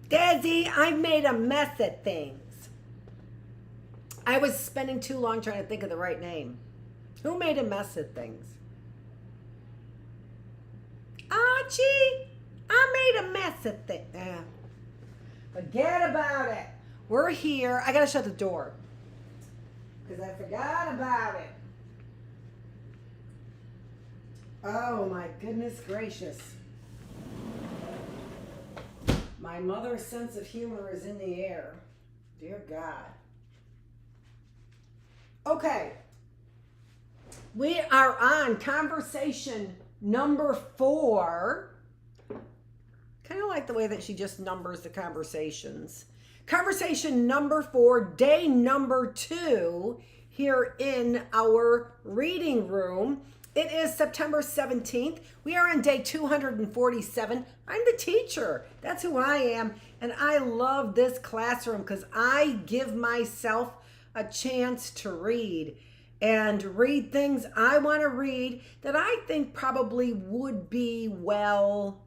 Desi, I've made a mess of things. I was spending too long trying to think of the right name. Who made a mess of things? Archie, I made a mess of things. Forget about it. We're here. I gotta shut the door because I forgot about it. Oh my goodness gracious. My mother's sense of humor is in the air. Dear God. Okay. We are on conversation number 4. Kind of like the way that she just numbers the conversations. Conversation number 4, day number 2, here in our reading room. It is September 17th. We are on day 247. I'm the teacher. That's who I am. And I love this classroom because I give myself a chance to read and read things I want to read that I think probably would be well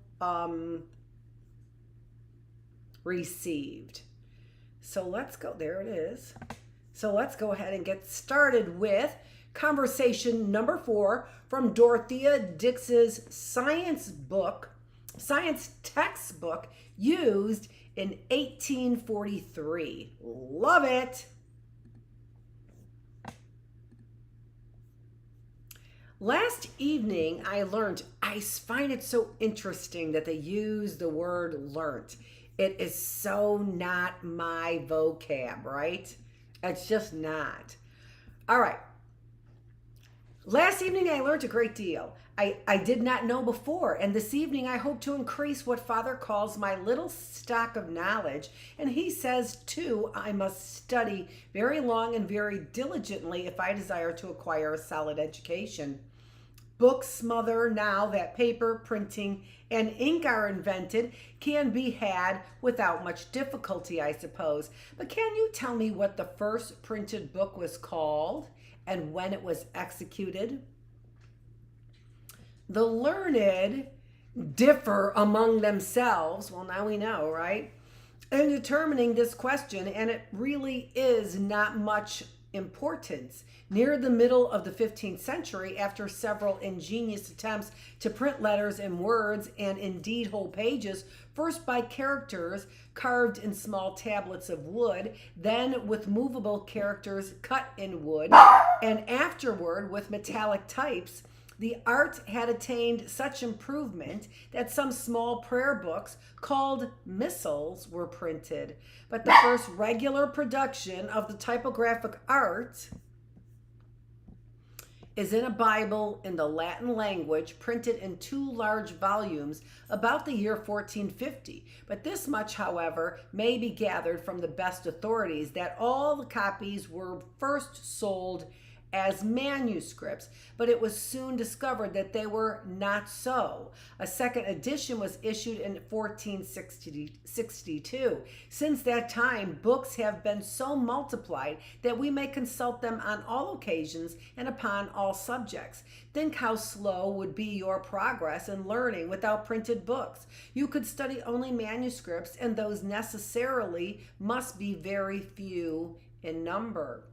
received. So let's go. There it is. So let's go ahead and get started with conversation number 4 from Dorothea Dix's science textbook used in 1843. Love it. Last evening I find it so interesting that they use the word learnt. It is so not my vocab, right? It's just not. All right. Last evening, I learned a great deal. I did not know before, and this evening I hope to increase what Father calls my little stock of knowledge, and he says, too, I must study very long and very diligently if I desire to acquire a solid education. Books, Mother, now that paper, printing, and ink are invented, can be had without much difficulty, I suppose. But can you tell me what the first printed book was called and when it was executed? The learned differ among themselves. Well, now we know, right? In determining this question, and it really is not much importance. Near the middle of the 15th century, after several ingenious attempts to print letters and words, and indeed whole pages, first by characters carved in small tablets of wood, then with movable characters cut in wood, and afterward with metallic types, the art had attained such improvement that some small prayer books called missals were printed. But the first regular production of the typographic art is in a Bible in the Latin language, printed in 2 large volumes about the year 1450. But this much, however, may be gathered from the best authorities, that all the copies were first sold as manuscripts, but it was soon discovered that they were not so. A second edition was issued in 1462. Since that time, books have been so multiplied that we may consult them on all occasions and upon all subjects. Think how slow would be your progress in learning without printed books. You could study only manuscripts, and those necessarily must be very few in number.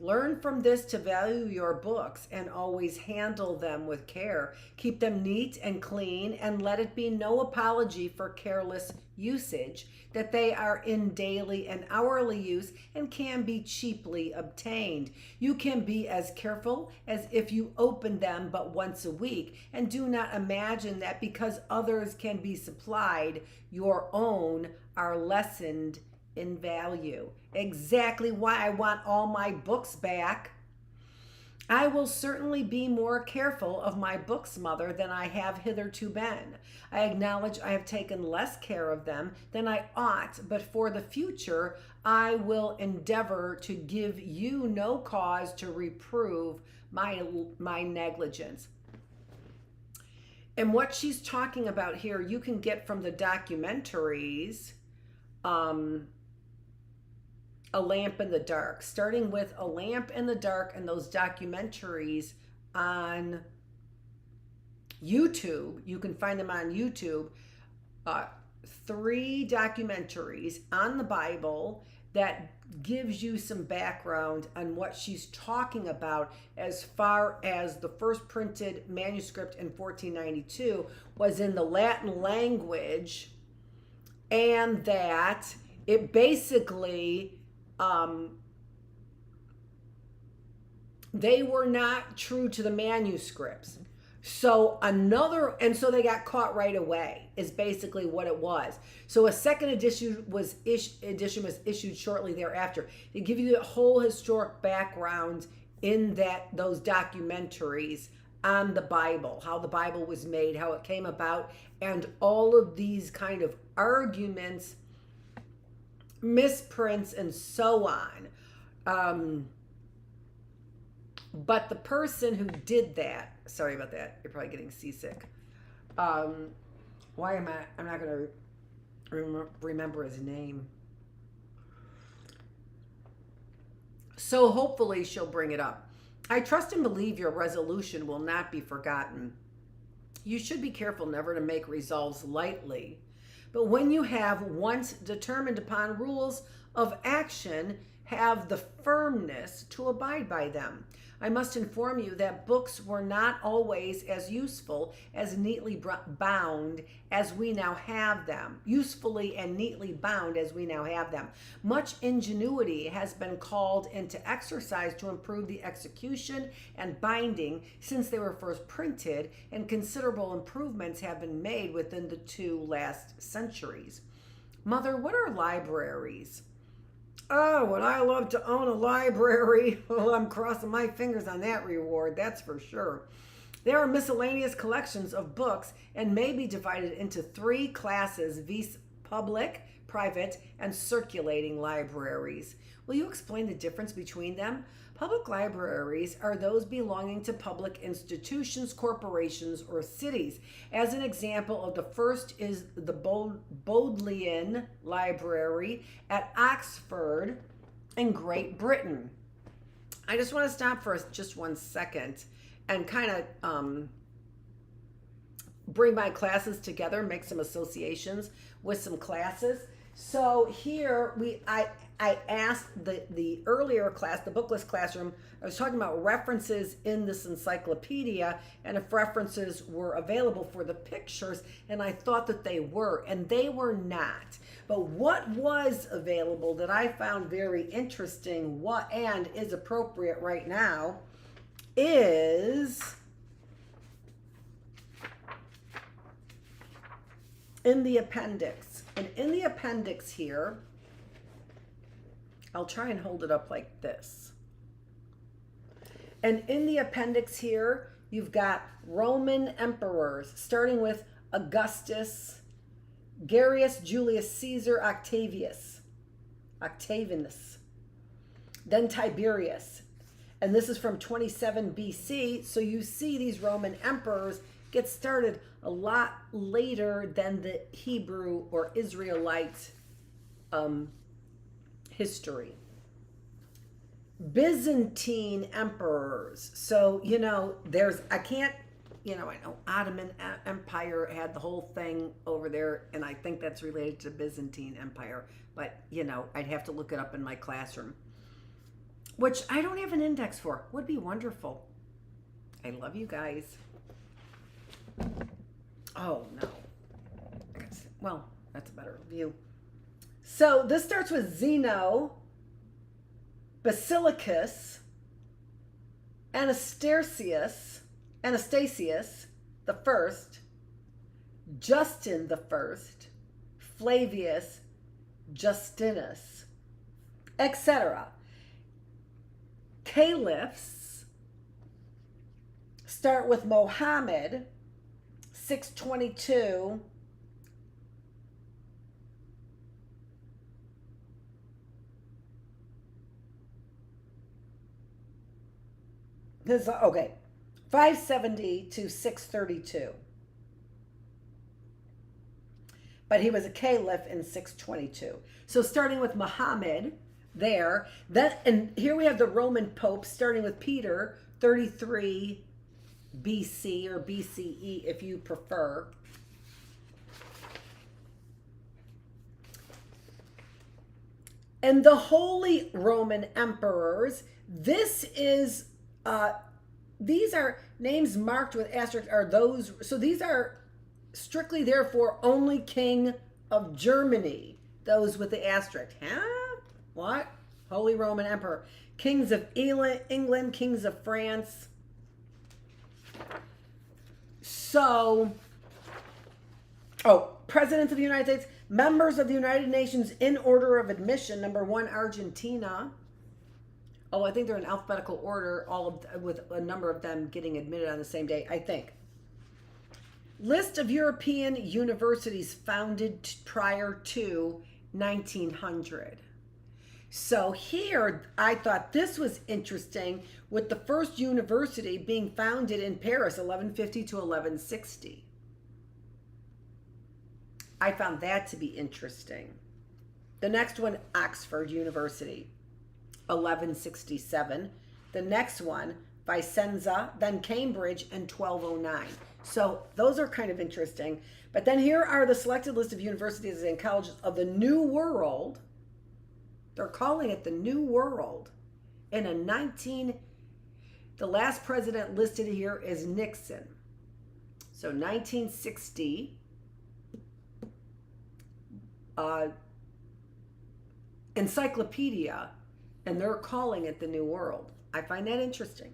Learn from this to value your books and always handle them with care. Keep them neat and clean, and let it be no apology for careless usage that they are in daily and hourly use and can be cheaply obtained. You can be as careful as if you opened them but once a week, and do not imagine that because others can be supplied, your own are lessened in value. Exactly why I want all my books back. I will certainly be more careful of my books, Mother, than I have hitherto been. I acknowledge I have taken less care of them than I ought, but for the future I will endeavor to give you no cause to reprove my negligence. And what she's talking about here, you can get from the documentaries, A Lamp in the Dark, starting with A Lamp in the Dark and those documentaries on YouTube. You can find them on YouTube. 3 documentaries on the Bible that gives you some background on what she's talking about as far as the first printed manuscript in 1492 was in the Latin language, and that it basically they were not true to the manuscripts. So so they got caught right away is basically what it was. So a second edition was issued shortly thereafter. They give you the whole historic background in those documentaries on the Bible, how the Bible was made, how it came about, and all of these kind of arguments, misprints, and so on. But the person who did that, sorry about that, you're probably getting seasick. I'm not going to remember his name. So hopefully she'll bring it up. I trust and believe your resolution will not be forgotten. You should be careful never to make resolves lightly. But when you have once determined upon rules of action, have the firmness to abide by them. I must inform you that books were not always as useful as neatly bound as we now have them. Usefully and neatly bound as we now have them. Much ingenuity has been called into exercise to improve the execution and binding since they were first printed, and considerable improvements have been made within the 2 last centuries. Mother, what are libraries? Oh, would I love to own a library? Well, I'm crossing my fingers on that reward, that's for sure. There are miscellaneous collections of books and may be divided into 3 classes, viz. Public, private, and circulating libraries. Will you explain the difference between them? Public libraries are those belonging to public institutions, corporations, or cities. As an example of the first is the Bodleian Library at Oxford in Great Britain. I just want to stop for just 1 second and kind of bring my classes together, make some associations with some classes. So here I asked the earlier class, the Bookless classroom, I was talking about references in this encyclopedia and if references were available for the pictures, and I thought that they were, and they were not. But what was available that I found very interesting and is appropriate right now is in the appendix. And in the appendix here, I'll try and hold it up like this. And in the appendix here, you've got Roman emperors, starting with Augustus, Gaius, Julius Caesar, Octavianus, then Tiberius. And this is from 27 BC. So you see these Roman emperors get started a lot later than the Hebrew or Israelite history. Byzantine emperors. So, I know Ottoman Empire had the whole thing over there, and I think that's related to Byzantine Empire, but, I'd have to look it up in my classroom, which I don't have an index for. Would be wonderful. I love you guys. Oh, no. Well, that's a better view. So this starts with Zeno, Basilicus, Anastasius the first, Justin the first, Flavius, Justinus, etc. Caliphs start with Mohammed, 622. Okay, 570 to 632. But he was a caliph in 622. So starting with Muhammad there, and here we have the Roman Pope starting with Peter, 33 BC or BCE if you prefer. And the Holy Roman Emperors, this is, these are names marked with asterisks, are those, so these are strictly, therefore, only King of Germany, those with the asterisk. Huh? What? Holy Roman Emperor. Kings of England, kings of France. So, President of the United States, members of the United Nations in order of admission. Number 1, Argentina. I think they're in alphabetical order, with a number of them getting admitted on the same day, I think. List of European universities founded prior to 1900. So here, I thought this was interesting, with the first university being founded in Paris, 1150 to 1160. I found that to be interesting. The next one, Oxford University, 1167. The next one, Vicenza, then Cambridge in 1209. So those are kind of interesting. But then here are the selected list of universities and colleges of the New World. They're calling it the New World. The last president listed here is Nixon. So 1960, encyclopedia, and they're calling it the New World. I find that interesting.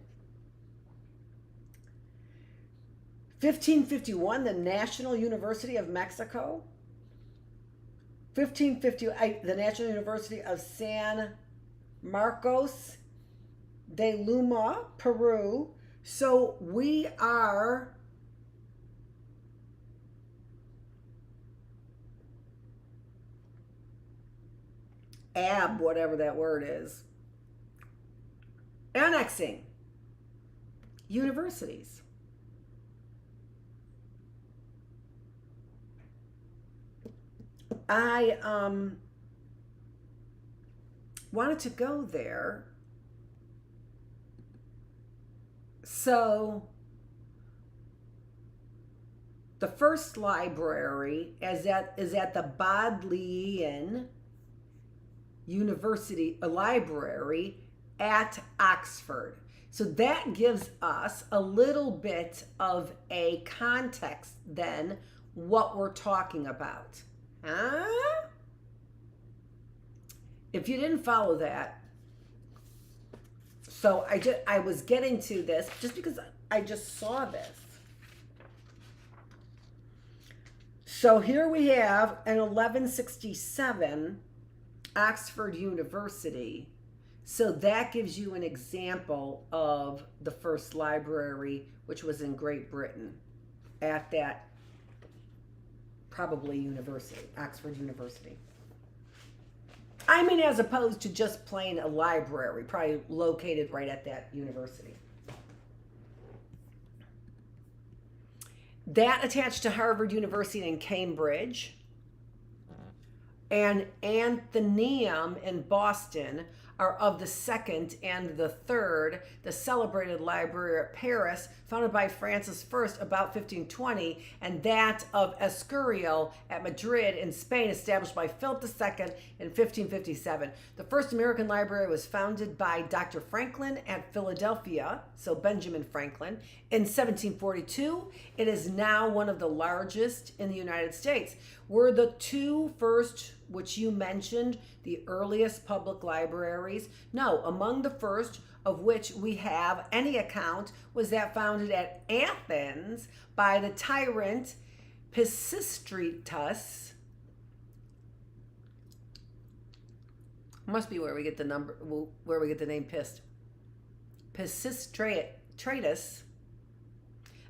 1551, the National University of Mexico. 1550, the National University of San Marcos de Lima, Peru. So we are whatever that word is, annexing universities. I wanted to go there. So the first library is at the Bodleian University, a library at Oxford. So that gives us a little bit of a context then what we're talking about. Huh? If you didn't follow that, so I was getting to this just because I just saw this. So here we have an 1167 Oxford University. So that gives you an example of the first library, which was in Great Britain at that probably university, Oxford University. I mean, as opposed to just plain a library, probably located right at that university. That attached to Harvard University in Cambridge, and Athenaeum in Boston are of the second and the third, the celebrated library at Paris, founded by Francis I about 1520, and that of Escurial at Madrid in Spain, established by Philip II in 1557. The first American library was founded by Dr. Franklin at Philadelphia, so Benjamin Franklin, in 1742. It is now one of the largest in the United States. Were the two first, which you mentioned, the earliest public libraries? No, among the first of which we have any account was that founded at Athens by the tyrant Pisistratus. Must be where we get the name Pisistratus,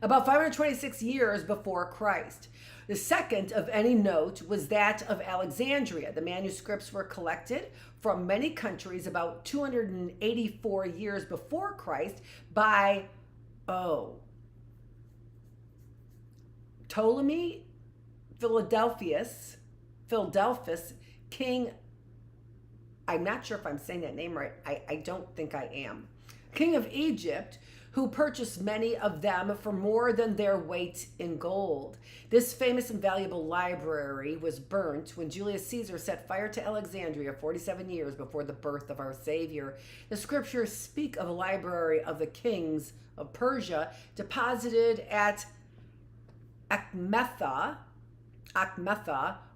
about 526 years before Christ. The second of any note was that of Alexandria. The manuscripts were collected from many countries about 284 years before Christ by, Ptolemy Philadelphus, King, I'm not sure if I'm saying that name right. I don't think I am. king of Egypt, who purchased many of them for more than their weight in gold. This famous and valuable library was burnt when Julius Caesar set fire to Alexandria 47 years before the birth of our Savior. The scriptures speak of a library of the kings of Persia deposited at Akhmetha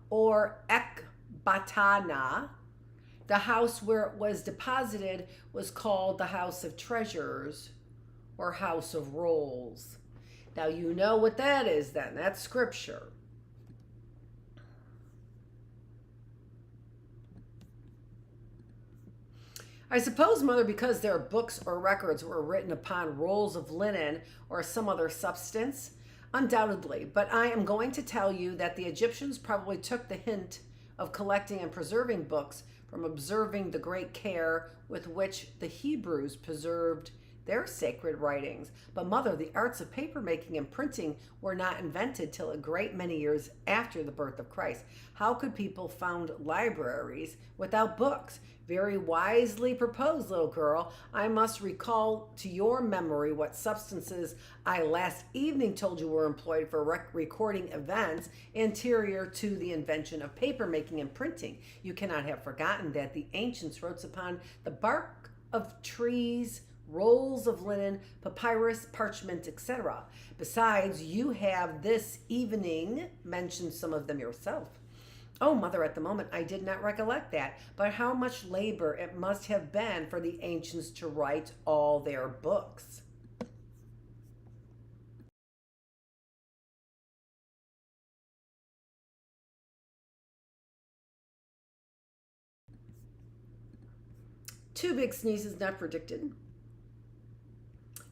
or Ecbatana. The house where it was deposited was called the House of Treasures or House of Rolls. Now you know what that is then. That's scripture. I suppose, Mother, because their books or records were written upon rolls of linen or some other substance. Undoubtedly, but I am going to tell you that the Egyptians probably took the hint of collecting and preserving books from observing the great care with which the Hebrews preserved their sacred writings. But Mother, the arts of papermaking and printing were not invented till a great many years after the birth of Christ. How could people found libraries without books? Very wisely proposed, little girl. I must recall to your memory what substances I last evening told you were employed for recording events anterior to the invention of papermaking and printing. You cannot have forgotten that the ancients wrote upon the bark of trees, rolls of linen, papyrus, parchment, etc. Besides, you have this evening mentioned some of them yourself. Oh, Mother, at the moment I did not recollect that, but how much labor it must have been for the ancients to write all their books. Two big sneezes not predicted.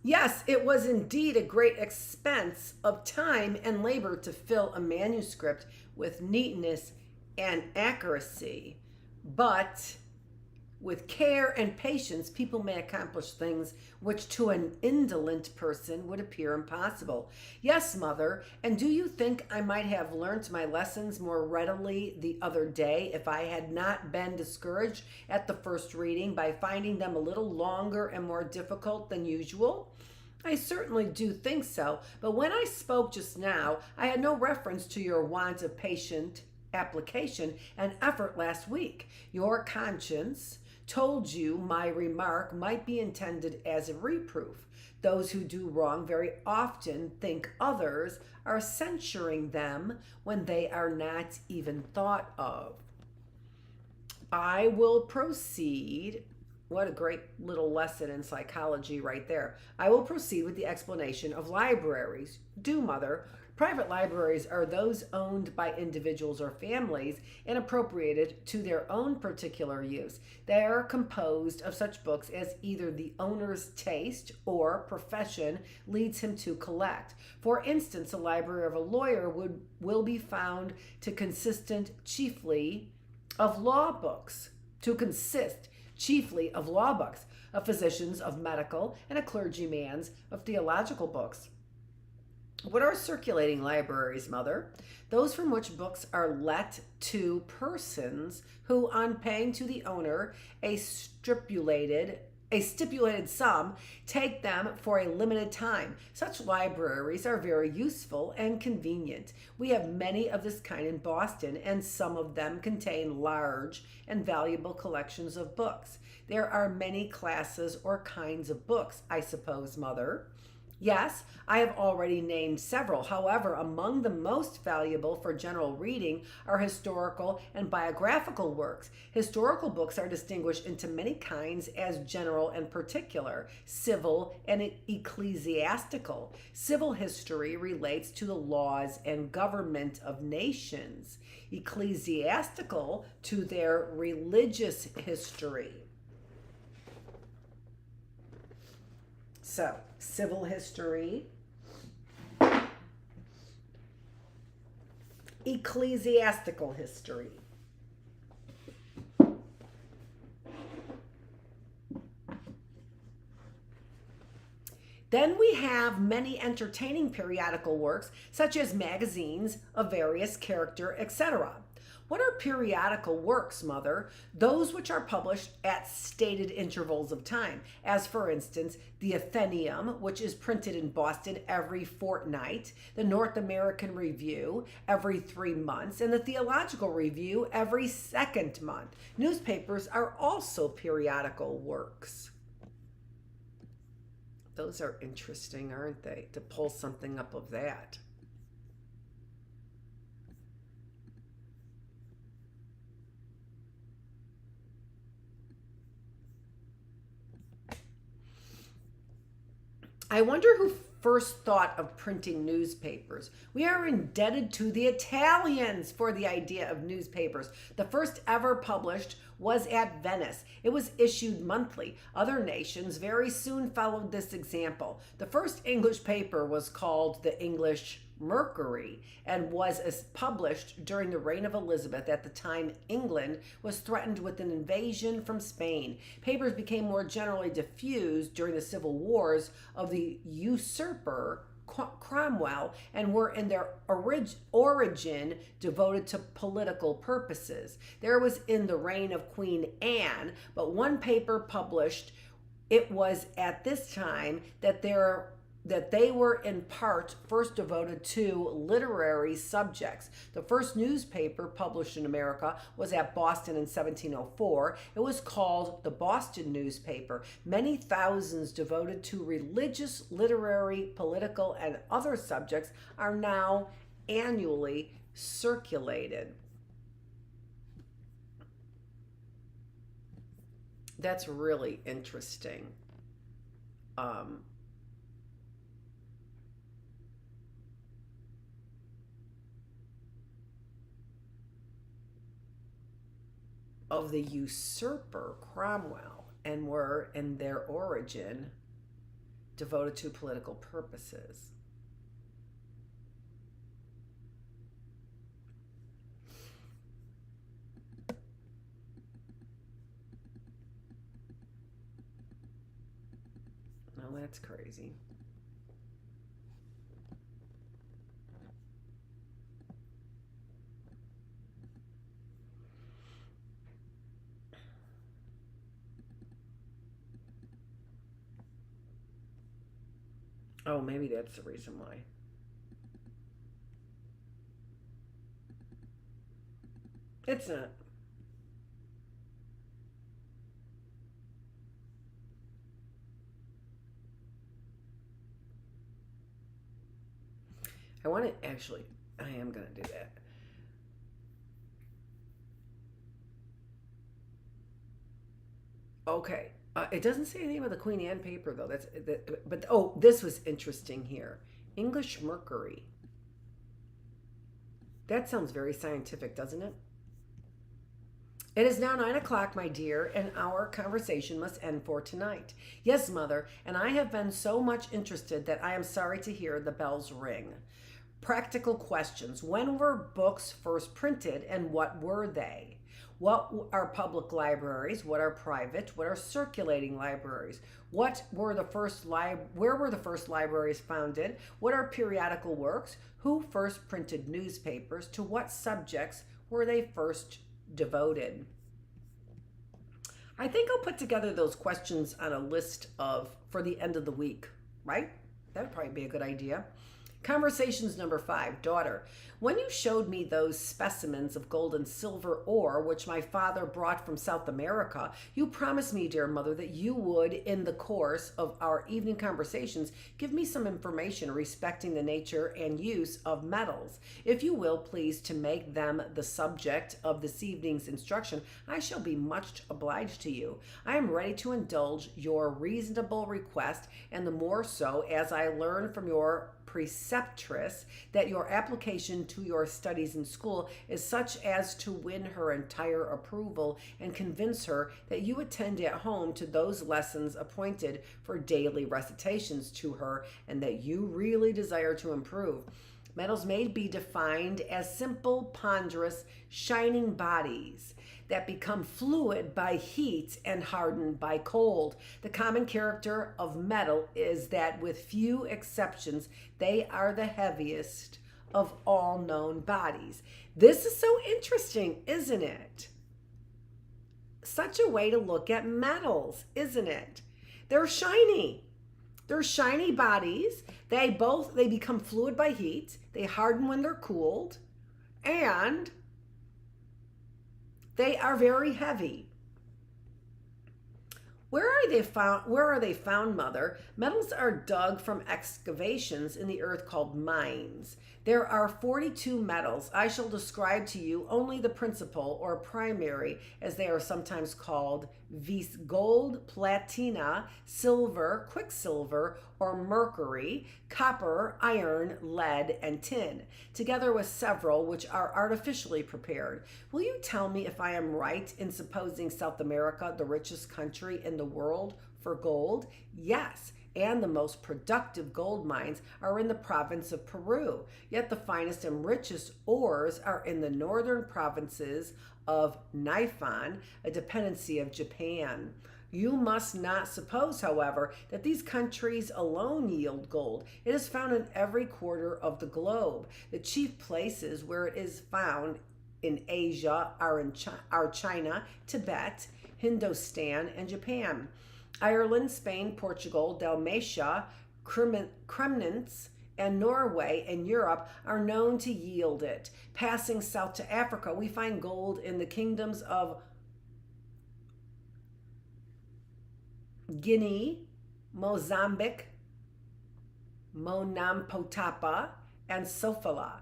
Yes, it was indeed a great expense of time and labor to fill a manuscript with neatness and accuracy, but with care and patience, people may accomplish things which to an indolent person would appear impossible. Yes, Mother, and do you think I might have learnt my lessons more readily the other day if I had not been discouraged at the first reading by finding them a little longer and more difficult than usual? I certainly do think so, but when I spoke just now, I had no reference to your want of patient application and effort last week. Your conscience told you my remark might be intended as a reproof. Those who do wrong very often think others are censuring them when they are not even thought of. I will proceed. What a great little lesson in psychology right there. I will proceed with the explanation of libraries. Do, Mother. Private libraries are those owned by individuals or families and appropriated to their own particular use. They are composed of such books as either the owner's taste or profession leads him to collect. For instance, a library of a lawyer will be found to consist chiefly of law books, a physician's of medical, and a clergyman's of theological books. What are circulating libraries, Mother? Those from which books are let to persons who, on paying to the owner a stipulated sum, take them for a limited time. Such libraries are very useful and convenient. We have many of this kind in Boston, and some of them contain large and valuable collections of books. There are many classes or kinds of books, I suppose, Mother. Yes, I have already named several. However, among the most valuable for general reading are historical and biographical works. Historical books are distinguished into many kinds as general and particular, civil and ecclesiastical. Civil history relates to the laws and government of nations, ecclesiastical to their religious history. So, civil history, ecclesiastical history. Then we have many entertaining periodical works, such as magazines of various character, etc. What are periodical works, Mother? Those which are published at stated intervals of time, as for instance, the Athenaeum, which is printed in Boston every fortnight, the North American Review every 3 months, and the Theological Review every second month. Newspapers are also periodical works. Those are interesting, aren't they? To pull something up of that. I wonder who first thought of printing newspapers. We are indebted to the Italians for the idea of newspapers. The first ever published was at Venice. It was issued monthly. Other nations very soon followed this example. The first English paper was called the English Mercury and was published during the reign of Elizabeth. At the time, England was threatened with an invasion from Spain. Papers became more generally diffused during the civil wars of the usurper Cromwell and were in their origin devoted to political purposes. There was in the reign of Queen Anne, but one paper published. It was at this time that they were in part first devoted to literary subjects. The first newspaper published in America was at Boston in 1704. It was called the Boston Newspaper. Many thousands devoted to religious, literary, political, and other subjects are now annually circulated. That's really interesting. Of the usurper Cromwell and were in their origin devoted to political purposes. Well, that's crazy. Oh, maybe that's the reason why. It's not. I want to actually, I am going to do that. Okay. It doesn't say anything about the Queen Anne paper though. But oh, this was interesting here. English Mercury. That sounds very scientific, doesn't it? It is now 9 o'clock, my dear, and our conversation must end for tonight. Yes, Mother, and I have been so much interested that I am sorry to hear the bells ring. Practical questions. When were books first printed and what were they? What are public libraries? What are private? What are circulating libraries? Where were the first libraries founded? What are periodical works? Who first printed newspapers? To what subjects were they first devoted? I think I'll put together those questions on a list for the end of the week, right? That'd probably be a good idea. Conversations number 5. Daughter, when you showed me those specimens of gold and silver ore which my father brought from South America, you promised me, dear mother, that you would, in the course of our evening conversations, give me some information respecting the nature and use of metals. If you will please to make them the subject of this evening's instruction, I shall be much obliged to you. I am ready to indulge your reasonable request, and the more so as I learn from your preceptress that your application to your studies in school is such as to win her entire approval and convince her that you attend at home to those lessons appointed for daily recitations to her, and that you really desire to improve. Metals may be defined as simple, ponderous, shining bodies that become fluid by heat and harden by cold. The common character of metal is that, with few exceptions, they are the heaviest of all known bodies. This is so interesting, isn't it? Such a way to look at metals, isn't it? They're shiny. They're shiny bodies. They become fluid by heat. They harden when they're cooled. And they are very heavy. Where are they found, Mother? Metals are dug from excavations in the earth called mines. There are 42 metals. I shall describe to you only the principal or primary, as they are sometimes called, viz. Gold, platina, silver, quicksilver, or mercury, copper, iron, lead, and tin, together with several which are artificially prepared. Will you tell me if I am right in supposing South America the richest country in the world for gold? Yes. And the most productive gold mines are in the province of Peru. Yet the finest and richest ores are in the northern provinces of Nippon, a dependency of Japan. You must not suppose, however, that these countries alone yield gold. It is found in every quarter of the globe. The chief places where it is found in Asia are China, Tibet, Hindustan, and Japan. Ireland, Spain, Portugal, Dalmatia, Kremnitz, and Norway and Europe are known to yield it. Passing south to Africa, we find gold in the kingdoms of Guinea, Mozambique, Monampotapa, and Sofala.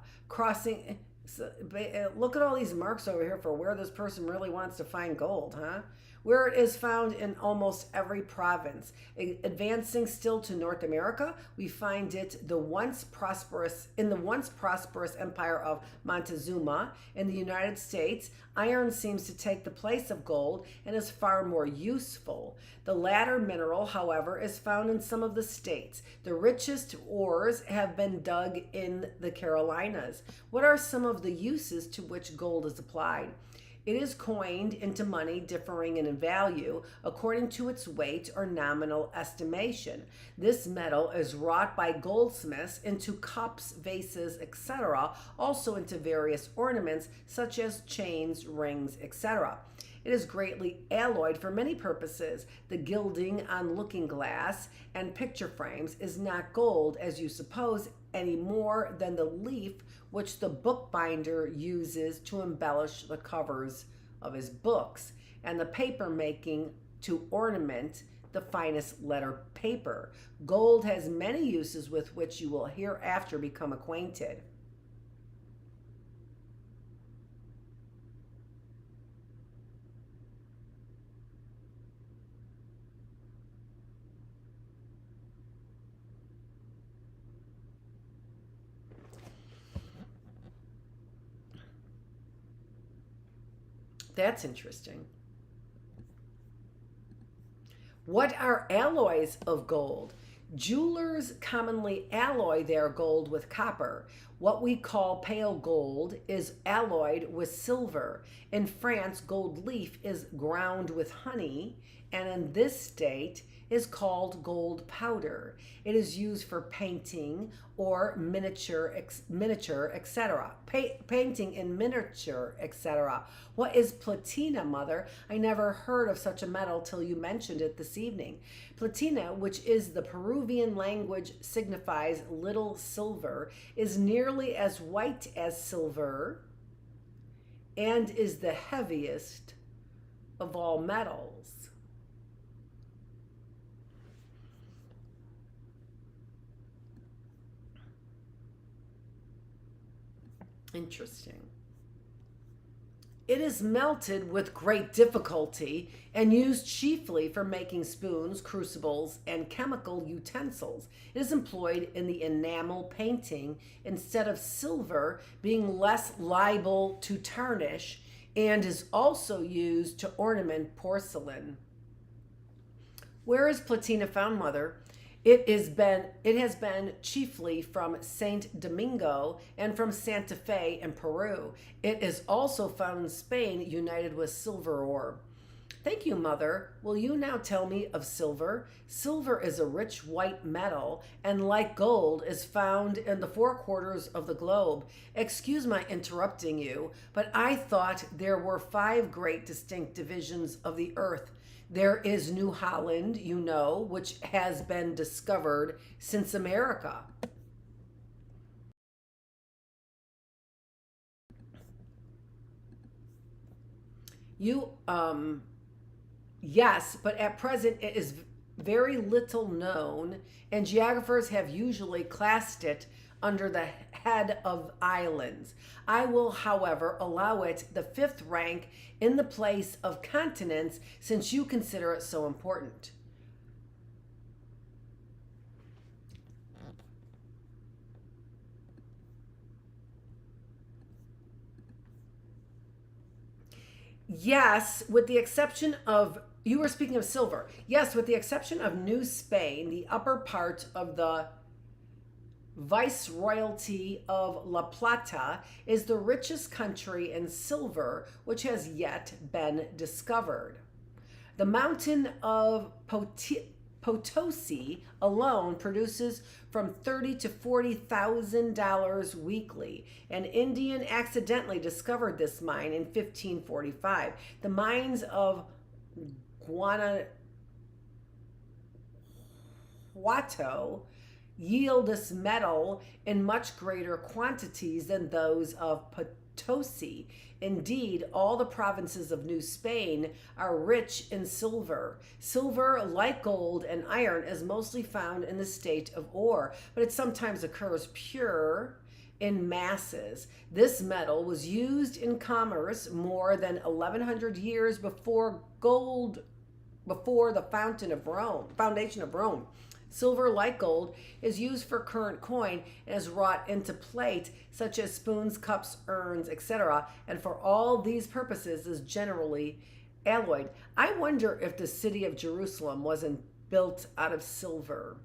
Look at all these marks over here for where this person really wants to find gold, huh? Where it is found in almost every province. Advancing still to North America, we find it in the once prosperous empire of Montezuma. In the United States, iron seems to take the place of gold and is far more useful. The latter mineral, however, is found in some of the states. The richest ores have been dug in the Carolinas. What are some of the uses to which gold is applied? It is coined into money differing in value according to its weight or nominal estimation. This metal is wrought by goldsmiths into cups, vases, etc., also into various ornaments such as chains, rings, etc. It is greatly alloyed for many purposes. The gilding on looking glass and picture frames is not gold, as you suppose, any more than the leaf which the bookbinder uses to embellish the covers of his books, and the paper making to ornament the finest letter paper. Gold has many uses with which you will hereafter become acquainted. That's interesting. What are alloys of gold? Jewelers commonly alloy their gold with copper. What we call pale gold is alloyed with silver. In France, gold leaf is ground with honey, and in this state is called gold powder. It is used for painting or miniature, etc. Painting in miniature, etc. What is platina, Mother? I never heard of such a metal till you mentioned it this evening. Platina, which is the Peruvian language signifies little silver, is nearly as white as silver and is the heaviest of all metals. Interesting. It is melted with great difficulty and used chiefly for making spoons, crucibles, and chemical utensils. It is employed in the enamel painting instead of silver being less liable to tarnish, and is also used to ornament porcelain. Where is platina found, Mother? It has been chiefly from Saint Domingo and from Santa Fe in Peru. It is also found in Spain, united with silver ore. Thank you, Mother. Will you now tell me of silver? Silver is a rich white metal, and like gold, is found in the four quarters of the globe. Excuse my interrupting you, but I thought there were five great distinct divisions of the earth. There is New Holland, you know, which has been discovered since America. You, Yes, but at present it is very little known, and geographers have usually classed it under the head of islands. I will, however, allow it the fifth rank in the place of continents since you consider it so important. Yes, with the exception of, you were speaking of silver. Yes, with the exception of New Spain, the upper part of the Viceroyalty of La Plata is the richest country in silver which has yet been discovered. The mountain of Potosi alone produces from $30,000 to $40,000 weekly. An Indian accidentally discovered this mine in 1545. The mines of Guanajuato yield this metal in much greater quantities than those of Potosi. Indeed, all the provinces of New Spain are rich in silver. Silver, like gold and iron, is mostly found in the state of ore, but it sometimes occurs pure in masses. This metal was used in commerce more than 1100 years before the foundation of Rome. Silver, like gold, is used for current coin and is wrought into plate such as spoons, cups, urns, etc. And for all these purposes is generally alloyed. I wonder if the city of Jerusalem wasn't built out of silver.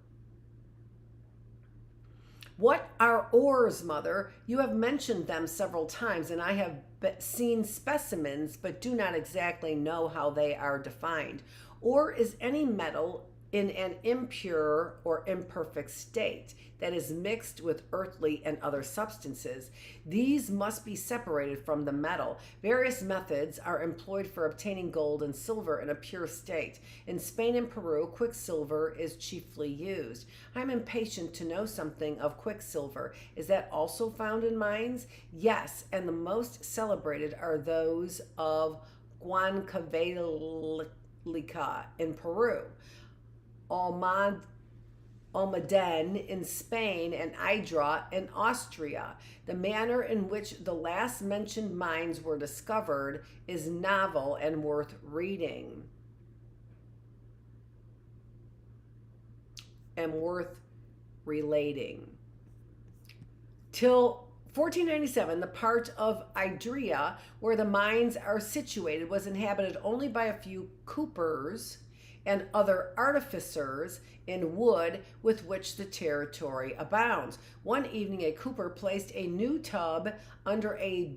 What are ores, Mother? You have mentioned them several times, and I have seen specimens, but do not exactly know how they are defined. Ore is any metal in an impure or imperfect state that is mixed with earthly and other substances. These must be separated from the metal. Various methods are employed for obtaining gold and silver in a pure state. In Spain and Peru, quicksilver is chiefly used. I'm impatient to know something of quicksilver. Is that also found in mines? Yes, and the most celebrated are those of Huancavelica in Peru, Almaden in Spain, and Idra in Austria. The manner in which the last mentioned mines were discovered is novel and worth reading. And worth relating. Till 1497, the part of Idria where the mines are situated was inhabited only by a few coopers and other artificers in wood with which the territory abounds. One evening, a cooper placed a new tub under a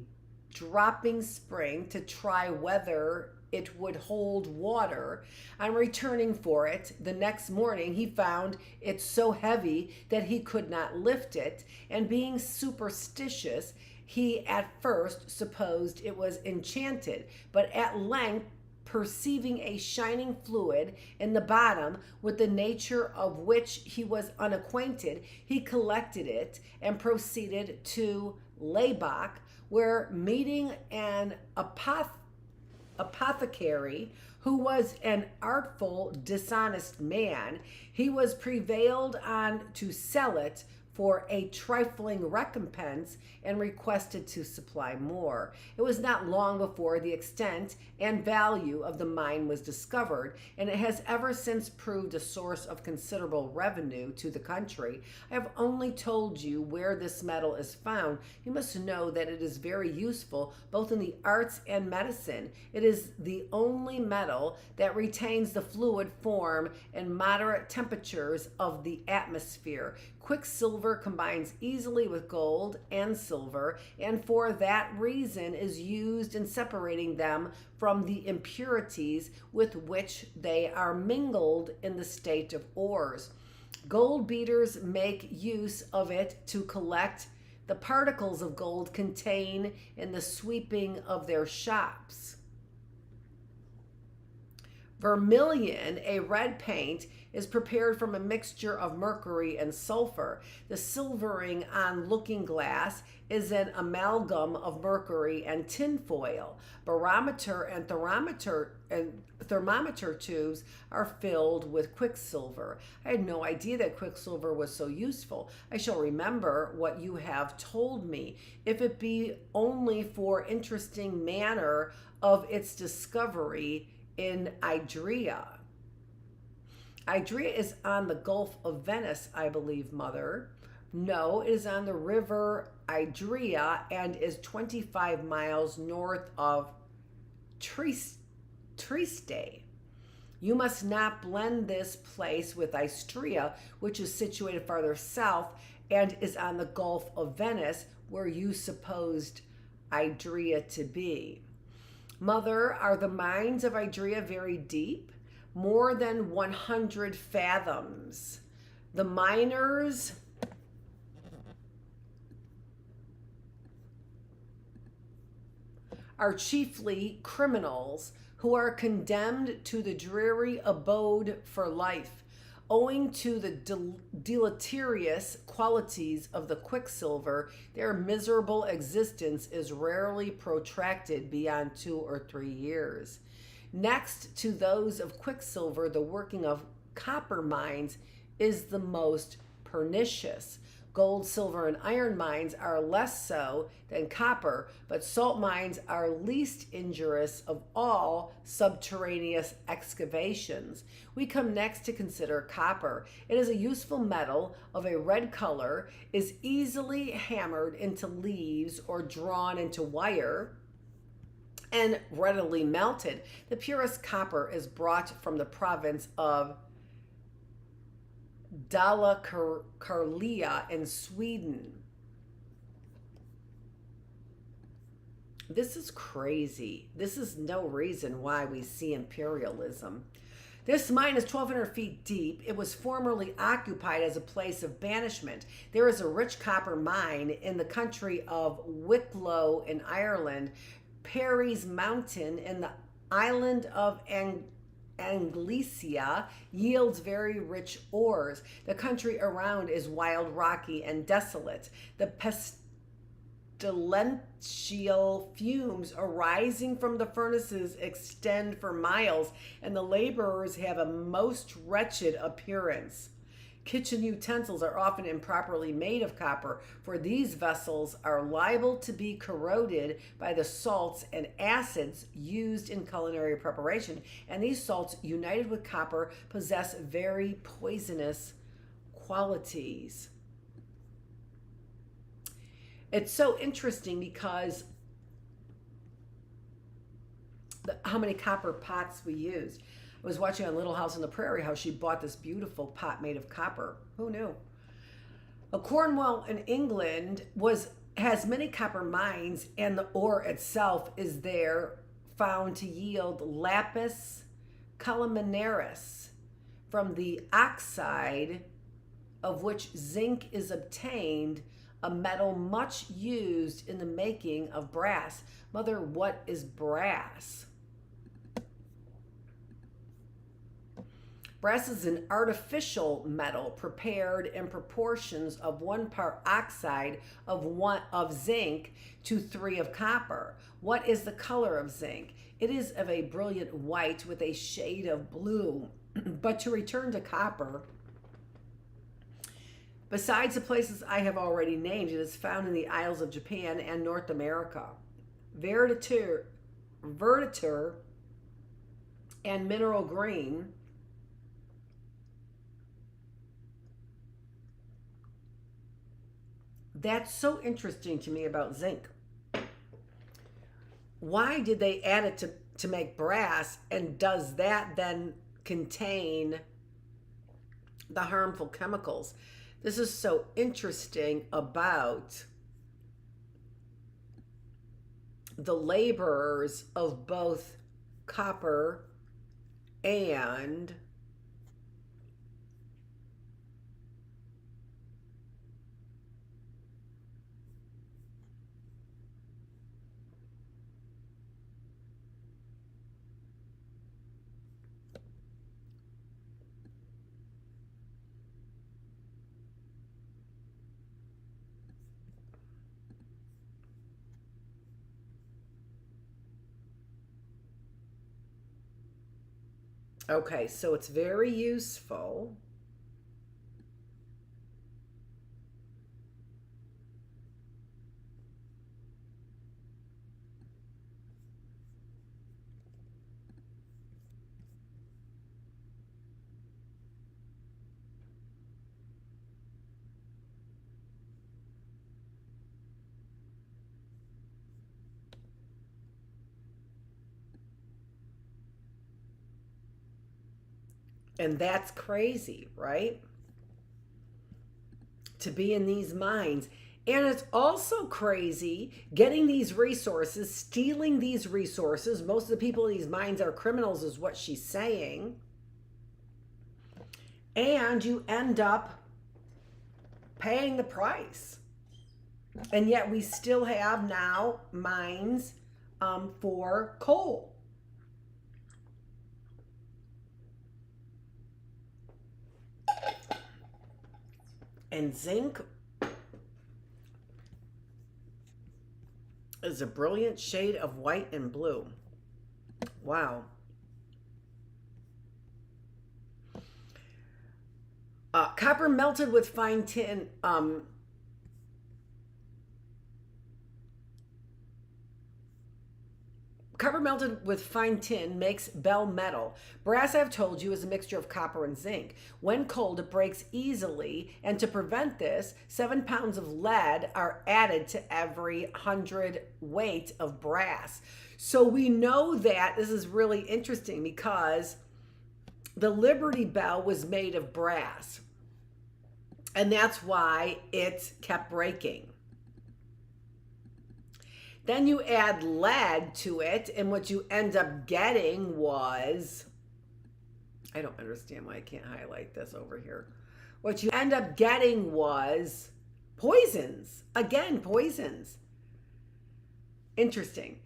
dropping spring to try whether it would hold water. On returning for it the next morning, he found it so heavy that he could not lift it, and being superstitious, he at first supposed it was enchanted, but at length, perceiving a shining fluid in the bottom with the nature of which he was unacquainted, he collected it and proceeded to Laybach, where meeting an apothecary who was an artful, dishonest man, he was prevailed on to sell it for a trifling recompense and requested to supply more. It was not long before the extent and value of the mine was discovered, and it has ever since proved a source of considerable revenue to the country. I have only told you where this metal is found. You must know that it is very useful both in the arts and medicine. It is the only metal that retains the fluid form and moderate temperatures of the atmosphere. Quicksilver Silver combines easily with gold and silver, and for that reason is used in separating them from the impurities with which they are mingled in the state of ores. Gold beaters make use of it to collect the particles of gold contained in the sweeping of their shops. Vermilion, a red paint, is prepared from a mixture of mercury and sulfur. The silvering on looking glass is an amalgam of mercury and tinfoil. Barometer and thermometer tubes are filled with quicksilver. I had no idea that quicksilver was so useful. I shall remember what you have told me, if it be only for interesting manner of its discovery in Idria. Idria is on the Gulf of Venice, I believe, Mother. No, it is on the river Idria and is 25 miles north of Trieste. You must not blend this place with Istria, which is situated farther south and is on the Gulf of Venice, where you supposed Idria to be. Mother, are the mines of Idria very deep? More than 100 fathoms. The miners are chiefly criminals who are condemned to the dreary abode for life. Owing to the deleterious qualities of the quicksilver, their miserable existence is rarely protracted beyond 2 or 3 years. Next to those of quicksilver, the working of copper mines is the most pernicious. Gold, silver, and iron mines are less so than copper, but salt mines are least injurious of all subterraneous excavations. We come next to consider copper. It is a useful metal of a red color, is easily hammered into leaves or drawn into wire, and readily melted. The purest copper is brought from the province of Dalecarlia in Sweden. This is crazy. This is no reason why we see imperialism. This mine is 1,200 feet deep. It was formerly occupied as a place of banishment. There is a rich copper mine in the country of Wicklow in Ireland. Perry's Mountain in the island of Anglesia yields very rich ores. The country around is wild, rocky, and desolate. The pestilential fumes arising from the furnaces extend for miles, and the laborers have a most wretched appearance. Kitchen utensils are often improperly made of copper, for these vessels are liable to be corroded by the salts and acids used in culinary preparation, and these salts, united with copper, possess very poisonous qualities. It's so interesting because how many copper pots we used. I was watching on Little House on the Prairie how she bought this beautiful pot made of copper. Who knew? Cornwall in England has many copper mines, and the ore itself is there found to yield lapis calaminaris, from the oxide of which zinc is obtained, a metal much used in the making of brass. Mother, what is brass? Brass is an artificial metal prepared in proportions of 1 part oxide of zinc to 3 of copper. What is the color of zinc? It is of a brilliant white with a shade of blue. But to return to copper, besides the places I have already named, it is found in the Isles of Japan and North America. Verditor and mineral green That's so interesting to me about zinc. Why did they add it to make brass, and does that then contain the harmful chemicals? This is so interesting about the laborers of both copper and okay, so it's very useful. And that's crazy, right? To be in these mines. And it's also crazy getting these resources, stealing these resources. Most of the people in these mines are criminals, is what she's saying. And you end up paying the price. And yet we still have now mines for coal. And zinc is a brilliant shade of white and blue. Wow. Copper melted with fine tin. Copper melted with fine tin makes bell metal. Brass, I've told you, is a mixture of copper and zinc. When cold, it breaks easily, and to prevent this, 7 pounds of lead are added to every 100 weight of brass. So we know that this is really interesting because the Liberty Bell was made of brass, and that's why it kept breaking. Then you add lead to it, and what you end up getting was, I don't understand why I can't highlight this over here. What you end up getting was poisons. Again, poisons. Interesting.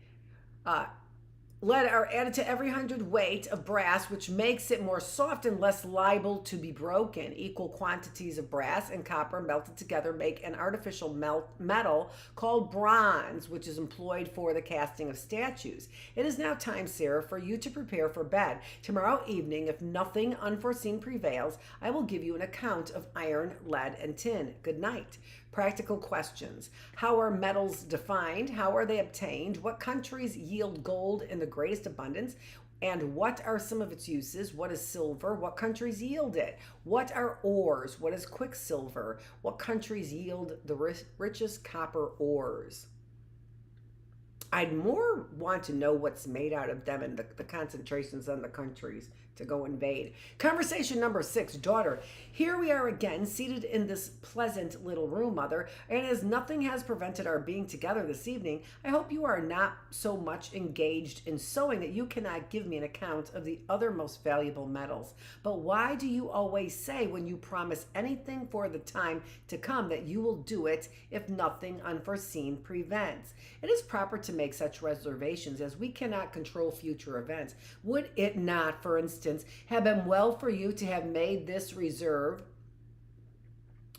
Lead are added to every 100 weight of brass, which makes it more soft and less liable to be broken. Equal quantities of brass and copper melted together make an artificial metal called bronze, which is employed for the casting of statues. It is now time, Sarah, for you to prepare for bed. Tomorrow evening, if nothing unforeseen prevails, I will give you an account of iron, lead, and tin. Good night. Practical questions. How are metals defined? How are they obtained? What countries yield gold in the greatest abundance? And what are some of its uses? What is silver? What countries yield it? What are ores? What is quicksilver? What countries yield the richest copper ores? I'd more want to know what's made out of them and the concentrations on the countries to go invade. Conversation number 6, daughter. Here we are again, seated in this pleasant little room, mother, and as nothing has prevented our being together this evening, I hope you are not so much engaged in sewing that you cannot give me an account of the other most valuable metals. But why do you always say when you promise anything for the time to come that you will do it if nothing unforeseen prevents? It is proper to make such reservations as we cannot control future events. Would it not, for instance, have been well for you to have made this reserve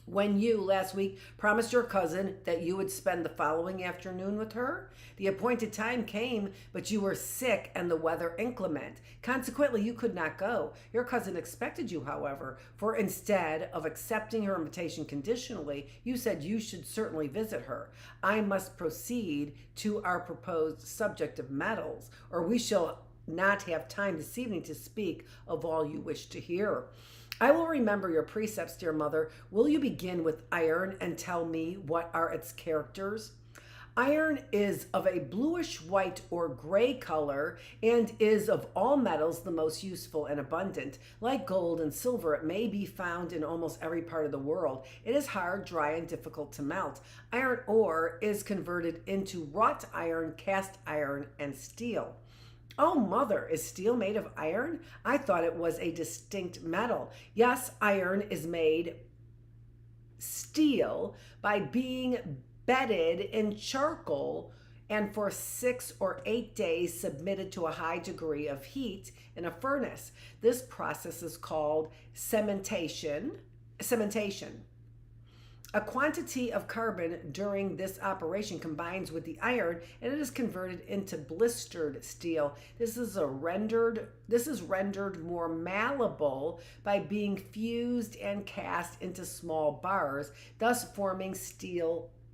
when you, last week, promised your cousin that you would spend the following afternoon with her? The appointed time came, but you were sick and the weather inclement. Consequently, you could not go. Your cousin expected you, however, for instead of accepting her invitation conditionally, you said you should certainly visit her. I must proceed to our proposed subject of metals, or we shall not have time this evening to speak of all you wish to hear. I will remember your precepts, dear mother. Will you begin with iron and tell me what are its characters? Iron is of a bluish white or gray color and is of all metals the most useful and abundant. Like gold and silver, it may be found in almost every part of the world. It is hard, dry, and difficult to melt. Iron ore is converted into wrought iron, cast iron, and steel. Oh, mother, is steel made of iron? I thought it was a distinct metal. Yes, iron is made steel by being bedded in charcoal and for 6 or 8 days submitted to a high degree of heat in a furnace. This process is called cementation. A quantity of carbon during this operation combines with the iron and it is converted into blistered steel. This is rendered more malleable by being fused and cast into small bars, thus forming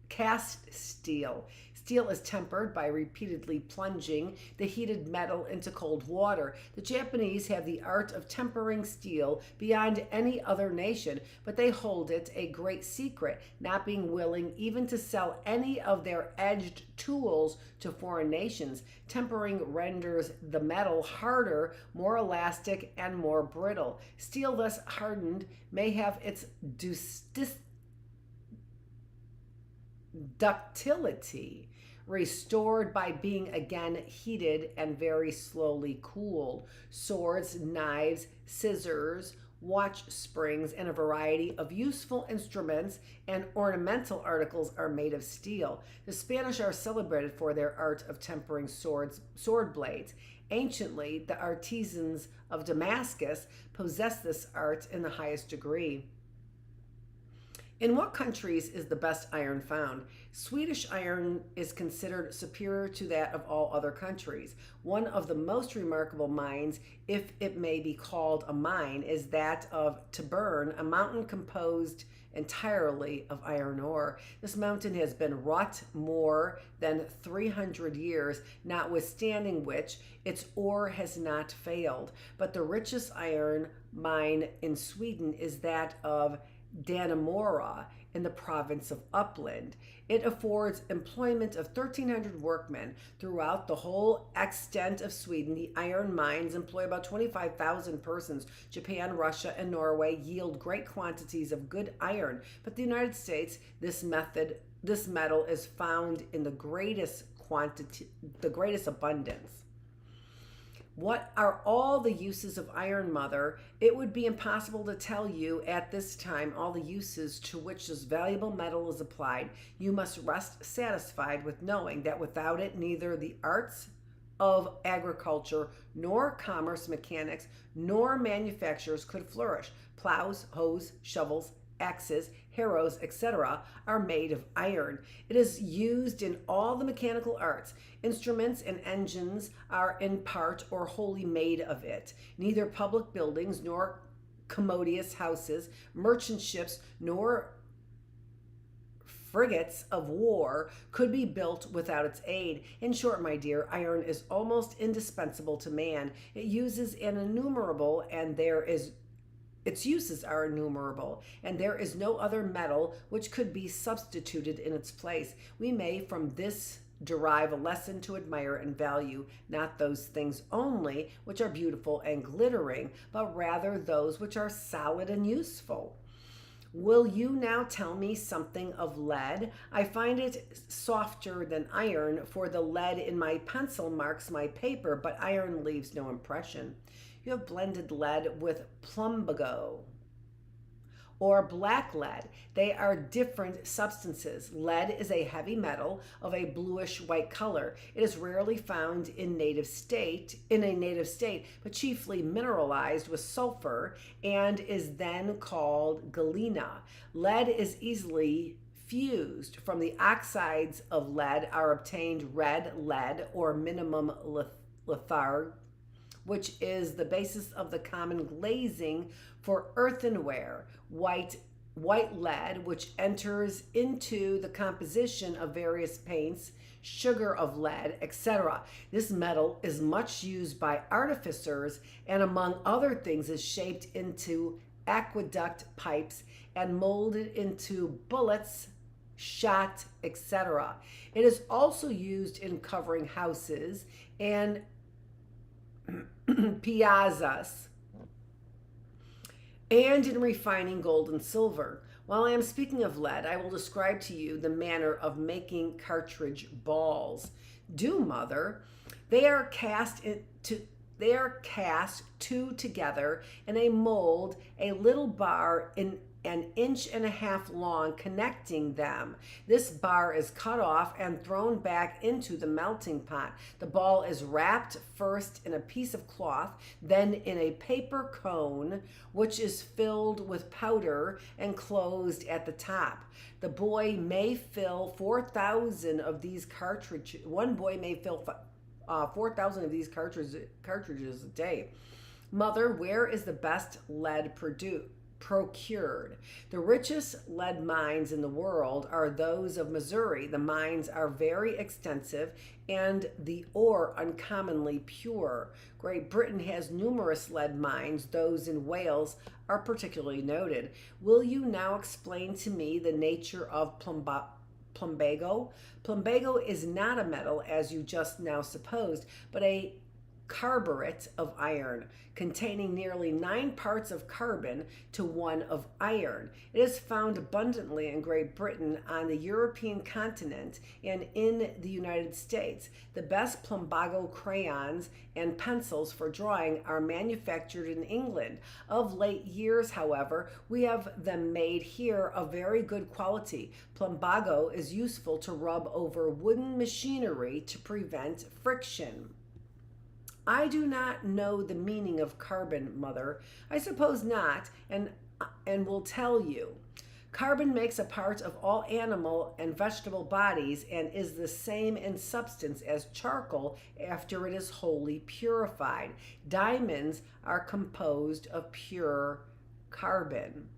cast steel. Steel is tempered by repeatedly plunging the heated metal into cold water. The Japanese have the art of tempering steel beyond any other nation, but they hold it a great secret, not being willing even to sell any of their edged tools to foreign nations. Tempering renders the metal harder, more elastic, and more brittle. Steel thus hardened may have its ductility restored by being again heated and very slowly cooled. Swords, knives, scissors, watch springs, and a variety of useful instruments and ornamental articles are made of steel. The Spanish are celebrated for their art of tempering sword blades. Anciently, the artisans of Damascus possessed this art in the highest degree. In what countries is the best iron found? Swedish iron is considered superior to that of all other countries. One of the most remarkable mines, if it may be called a mine, is that of Taburn, a mountain composed entirely of iron ore. This mountain has been wrought more than 300 years, notwithstanding which its ore has not failed. But the richest iron mine in Sweden is that of Dannemora in the province of Uppland. It affords employment of 1,300 workmen throughout the whole extent of Sweden. The iron mines employ about 25,000 persons. Japan, Russia, and Norway yield great quantities of good iron, but the United States, this metal is found in the greatest abundance. What are all the uses of iron, Mother? It would be impossible to tell you at this time all the uses to which this valuable metal is applied. You must rest satisfied with knowing that without it, neither the arts of agriculture, nor commerce, mechanics, nor manufactures could flourish. Plows, hoes, shovels, axes, harrows, etc. are made of iron. It is used in all the mechanical arts. Instruments and engines are in part or wholly made of it. Neither public buildings, nor commodious houses, merchant ships, nor frigates of war could be built without its aid. In short, my dear, iron is almost indispensable to man. Its uses are innumerable, and there is no other metal which could be substituted in its place. We may from this derive a lesson to admire and value not those things only which are beautiful and glittering, but rather those which are solid and useful. Will you now tell me something of lead? I find it softer than iron, for the lead in my pencil marks my paper, but iron leaves no impression. You have blended lead with plumbago or black lead. They are different substances. Lead is a heavy metal of a bluish white color. It is rarely found in a native state, but chiefly mineralized with sulfur and is then called galena. Lead is easily fused. From the oxides of lead are obtained red lead or minimum litharge, which is the basis of the common glazing for earthenware, white lead, which enters into the composition of various paints, sugar of lead, etc. This metal is much used by artificers and among other things is shaped into aqueduct pipes and molded into bullets shot, etc. It is also used in covering houses and piazzas, and in refining gold and silver. While I am speaking of lead, I will describe to you the manner of making cartridge balls. Do, mother. They are cast two together in a mold, a little bar in an inch and a half long connecting them. This bar is cut off and thrown back into the melting pot. The ball is wrapped first in a piece of cloth, then in a paper cone, which is filled with powder and closed at the top. The boy may fill 4,000 of these cartridges. One boy may fill 4,000 of these cartridges a day. Mother, where is the best lead procured? The richest lead mines in the world are those of Missouri. The mines are very extensive and the ore uncommonly pure. Great Britain has numerous lead mines. Those in Wales are particularly noted. Will you now explain to me the nature of plumbago? Plumbago is not a metal, as you just now supposed, but a carburet of iron, containing nearly 9 parts of carbon to 1 of iron. It is found abundantly in Great Britain, on the European continent, and in the United States. The best plumbago crayons and pencils for drawing are manufactured in England. Of late years, however, we have them made here of very good quality. Plumbago is useful to rub over wooden machinery to prevent friction. I do not know the meaning of carbon, mother. I suppose not, and will tell you. Carbon makes a part of all animal and vegetable bodies and is the same in substance as charcoal after it is wholly purified. Diamonds are composed of pure carbon.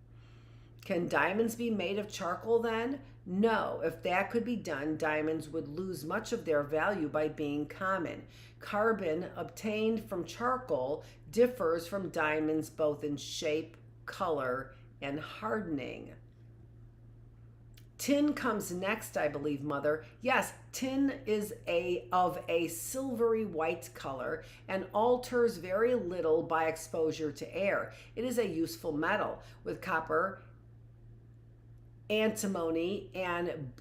Can diamonds be made of charcoal then? No. If that could be done, diamonds would lose much of their value by being common. Carbon obtained from charcoal differs from diamonds both in shape, color, and hardening. Tin comes next, I believe, mother. Yes, tin is of a silvery white color and alters very little by exposure to air. It is a useful metal. With copper, antimony, and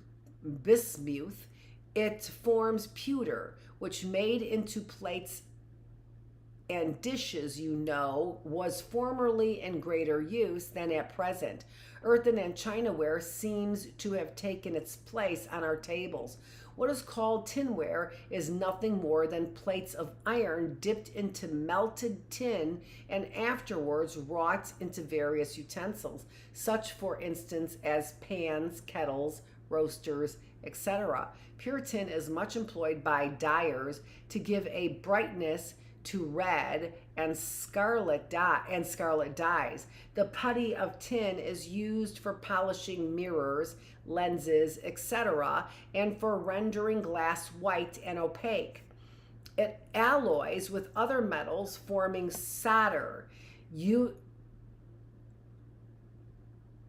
bismuth, it forms pewter, which made into plates and dishes, was formerly in greater use than at present. Earthen and chinaware seems to have taken its place on our tables. What is called tinware is nothing more than plates of iron dipped into melted tin and afterwards wrought into various utensils, such for instance as pans, kettles, roasters, etc. Pure tin is much employed by dyers to give a brightness to red and scarlet dyes. The putty of tin is used for polishing mirrors, lenses, etc., and for rendering glass white and opaque. It alloys with other metals, forming solder.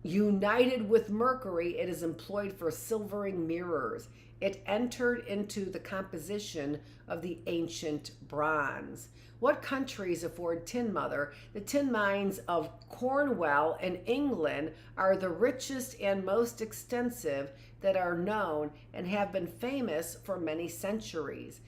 United with mercury, it is employed for silvering mirrors. It entered into the composition of the ancient bronze. What countries afford tin, mother? The tin mines of Cornwall in England are the richest and most extensive that are known and have been famous for many centuries.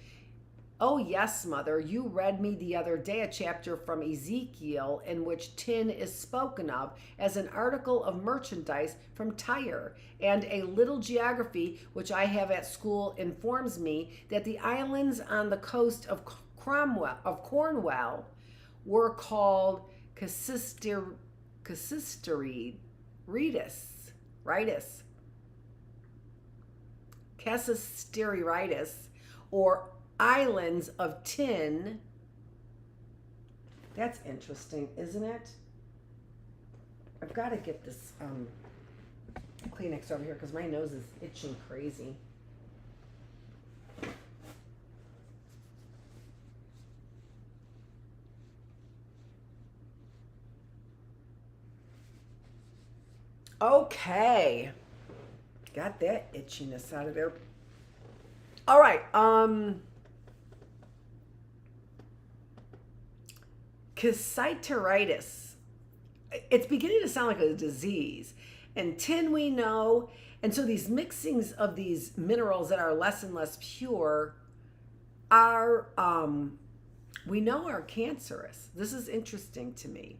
Oh yes, mother, you read me the other day a chapter from Ezekiel in which tin is spoken of as an article of merchandise from Tyre, and a little geography which I have at school informs me that the islands on the coast of Cornwall were called Cassisteritis, or islands of tin. That's interesting, isn't it? I've got to get this Kleenex over here because my nose is itching crazy. Okay. Got that itchiness out of there. All right. Cassitaritis. It's beginning to sound like a disease. And tin, we know. And so these mixings of these minerals that are less and less pure are, we know, are cancerous. This is interesting to me.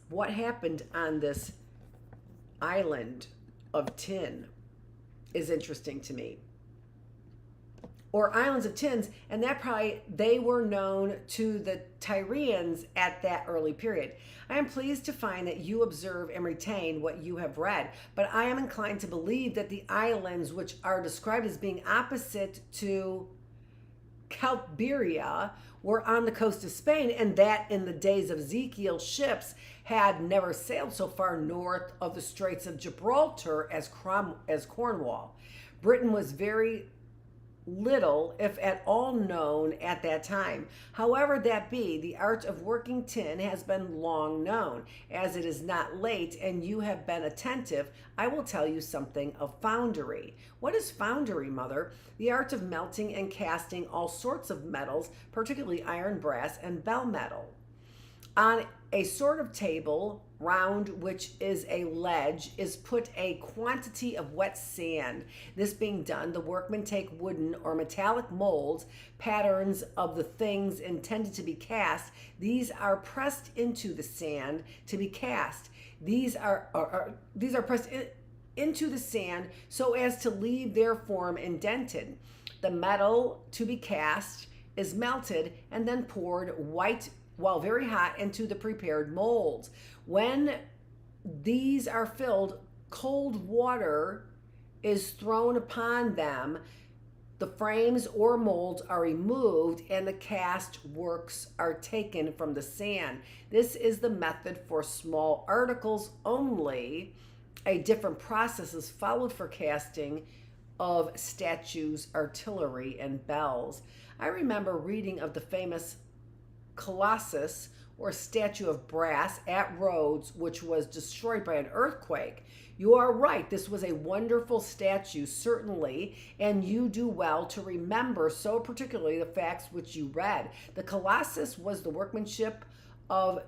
What happened on this island of tin is interesting to me. Or islands of tins, and that probably, they were known to the Tyrians at that early period. I am pleased to find that you observe and retain what you have read, but I am inclined to believe that the islands which are described as being opposite to Calberia were on the coast of Spain, and that in the days of Ezekiel, ships had never sailed so far north of the Straits of Gibraltar as Cornwall. Britain was very little, if at all, known at that time. However that be, the art of working tin has been long known. As it is not late and you have been attentive, I will tell you something of foundry. What is foundry, Mother? The art of melting and casting all sorts of metals, particularly iron, brass, and bell metal. On a sort of table, round which is a ledge, is put a quantity of wet sand. This being done, the workmen take wooden or metallic molds, patterns of the things intended to be cast. These are pressed into the sand to be cast. These are pressed into the sand so as to leave their form indented. The metal to be cast is melted and then poured white while very hot into the prepared molds. When these are filled, cold water is thrown upon them. The frames or molds are removed and the cast works are taken from the sand. This is the method for small articles only. A different process is followed for casting of statues, artillery, and bells. I remember reading of the famous Colossus, or statue of brass at Rhodes, which was destroyed by an earthquake. You are right, this was a wonderful statue, certainly, and you do well to remember so particularly the facts which you read. The Colossus was the workmanship of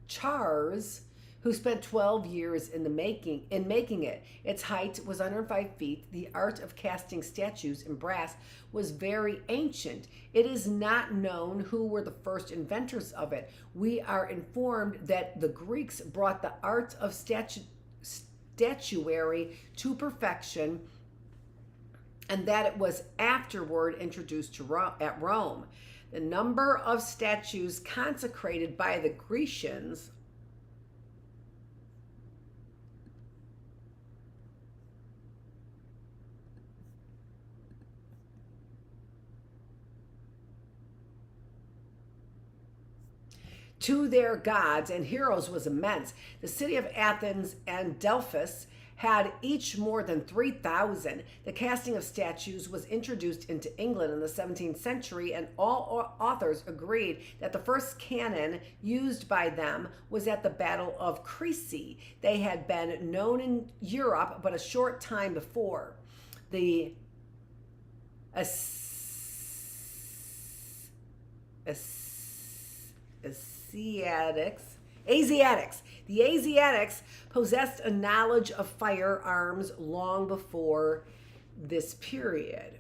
Charles, who spent 12 years in making it. Its height was 105 feet. The art of casting statues in brass was very ancient. It is not known who were the first inventors of it. We are informed that the Greeks brought the art of statuary to perfection, and that it was afterward introduced at Rome. The number of statues consecrated by the Grecians to their gods and heroes was immense. The city of Athens and Delphus had each more than 3,000. The casting of statues was introduced into England in the 17th century, and all authors agreed that the first cannon used by them was at the Battle of Crecy. They had been known in Europe but a short time before. The Asiatics. The Asiatics possessed a knowledge of firearms long before this period.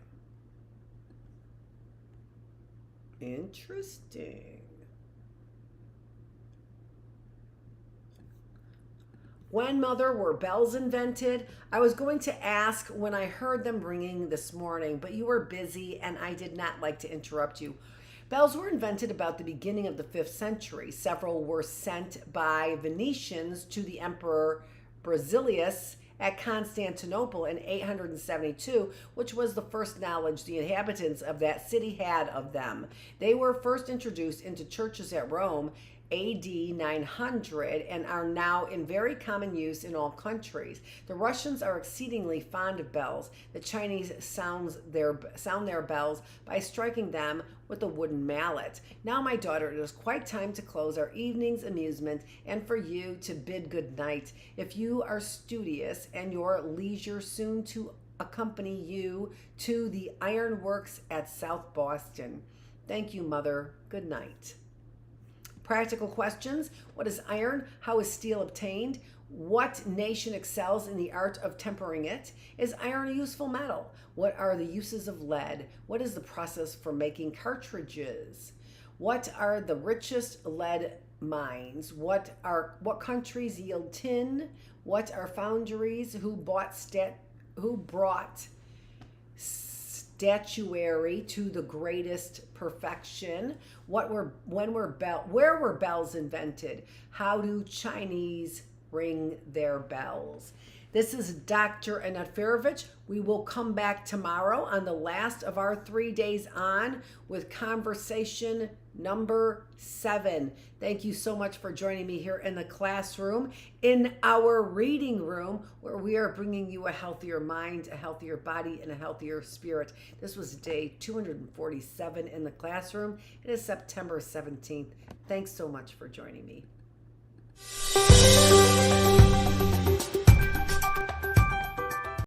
Interesting. When, Mother, were bells invented? I was going to ask when I heard them ringing this morning, but you were busy and I did not like to interrupt you. Bells were invented about the beginning of the 5th century. Several were sent by Venetians to the Emperor Basilius at Constantinople in 872, which was the first knowledge the inhabitants of that city had of them. They were first introduced into churches at Rome AD 900 and are now in very common use in all countries. The Russians are exceedingly fond of bells. The Chinese sound their bells by striking them with a wooden mallet. Now, my daughter, it is quite time to close our evening's amusement and for you to bid good night. If you are studious and your leisure soon to accompany you to the Iron Works at South Boston. Thank you, Mother. Good night. Practical questions. What is iron? How is steel obtained? What nation excels in the art of tempering it? Is iron a useful metal? What are the uses of lead? What is the process for making cartridges? What are the richest lead mines? What countries yield tin? What are foundries? Who brought statuary to the greatest perfection? Where were bells invented? How do Chinese ring their bells? This is Dr. Annette Feravich. We will come back tomorrow on the last of our 3 days on with conversation number 7. Thank you so much for joining me here in the classroom, in our reading room, where we are bringing you a healthier mind, a healthier body, and a healthier spirit. This was day 247 in the classroom. It is September 17th. Thanks so much for joining me.